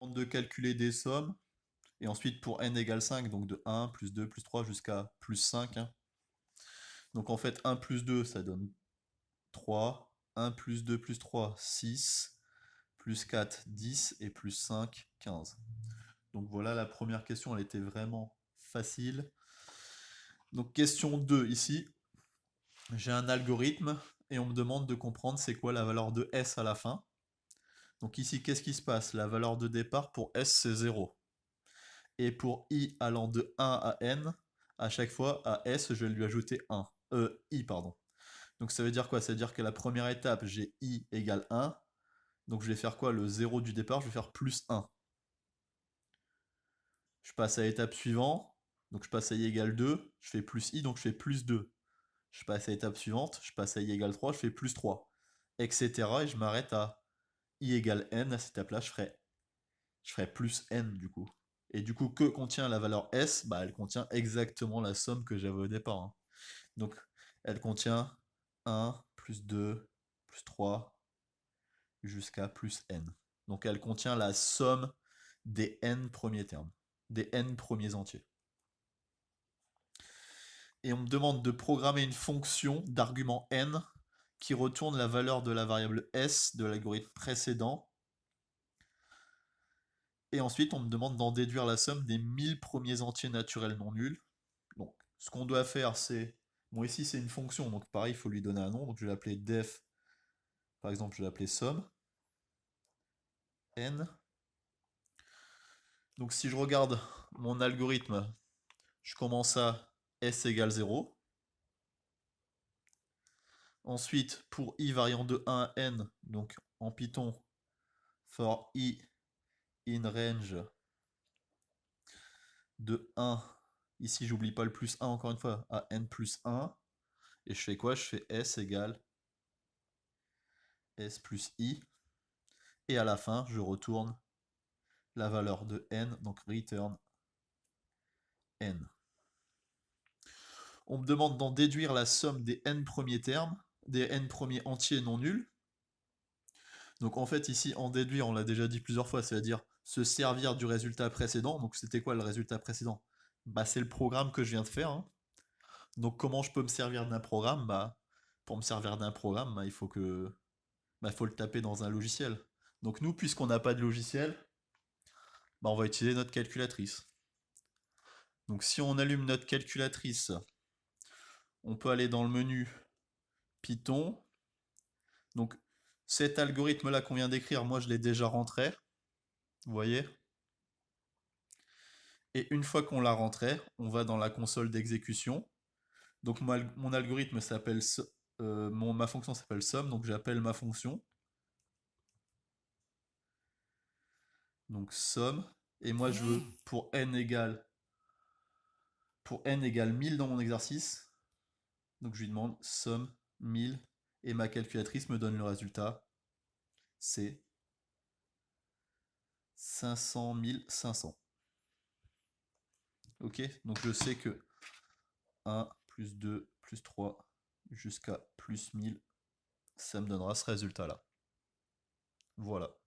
De calculer des sommes. Et ensuite pour n égale 5, donc de 1, plus 2, plus 3 jusqu'à plus 5. Hein. Donc en fait 1 plus 2 ça donne 3. 1 plus 2 plus 3, 6. Plus 4, 10. Et plus 5, 15. Donc voilà, la première question, elle était vraiment facile. Donc question 2 ici. J'ai un algorithme et on me demande de comprendre c'est quoi la valeur de S à la fin. Donc ici, qu'est-ce qui se passe? La valeur de départ pour S, c'est 0. Et pour I allant de 1 à N, à chaque fois, à S, je vais lui ajouter 1. I, pardon. Donc ça veut dire quoi? Ça veut dire que la première étape, j'ai I égale 1. Donc je vais faire quoi? Le 0 du départ, je vais faire plus 1. Je passe à l'étape suivante. Donc je passe à I égale 2. Je fais plus I, donc je fais plus 2. Je passe à l'étape suivante. Je passe à I égale 3, je fais plus 3. Etc. Et je m'arrête à I égale N. À cette étape-là, je ferai plus N du coup. Et du coup, que contient la valeur S? Bah, elle contient exactement la somme que j'avais au départ. Hein. Donc, elle contient 1, plus 2, plus 3, jusqu'à plus N. Donc, elle contient la somme des N premiers termes, des N premiers entiers. Et on me demande de programmer une fonction d'argument N qui retourne la valeur de la variable S de l'algorithme précédent. Et ensuite, on me demande d'en déduire la somme des 1000 premiers entiers naturels non nuls. Donc, ce qu'on doit faire, c'est... Bon, ici, c'est une fonction, donc pareil, il faut lui donner un nom. Donc, je vais l'appeler def. Par exemple, je vais l'appeler somme. N. Donc, si je regarde mon algorithme, je commence à S égale 0. Ensuite, pour i variant de 1 à n, donc en Python, for i in range de 1, ici j'oublie pas le plus 1 encore une fois, à n plus 1, et je fais quoi? Je fais s égale s plus i, et à la fin je retourne la valeur de n, donc return n. On me demande d'en déduire la somme des n premiers termes, des n premiers entiers non nuls. Donc en fait ici en déduire, on l'a déjà dit plusieurs fois, c'est-à-dire se servir du résultat précédent. Donc c'était quoi le résultat précédent? Bah c'est le programme que je viens de faire. Hein. Donc comment je peux me servir d'un programme? Bah pour me servir d'un programme, bah, il faut le taper dans un logiciel. Donc nous, puisqu'on n'a pas de logiciel, bah, on va utiliser notre calculatrice. Donc si on allume notre calculatrice, on peut aller dans le menu Python. Donc cet algorithme-là qu'on vient d'écrire, moi je l'ai déjà rentré. Vous voyez? Et une fois qu'on l'a rentré, on va dans la console d'exécution. Donc mon algorithme s'appelle, ma fonction s'appelle sum, donc j'appelle ma fonction. Donc sum, et moi je veux pour n égale 1000 dans mon exercice. Donc je lui demande sum 1000 et ma calculatrice me donne le résultat. C'est 500 500. Ok, donc je sais que 1 plus 2 plus 3 jusqu'à plus 1000, ça me donnera ce résultat-là. Voilà.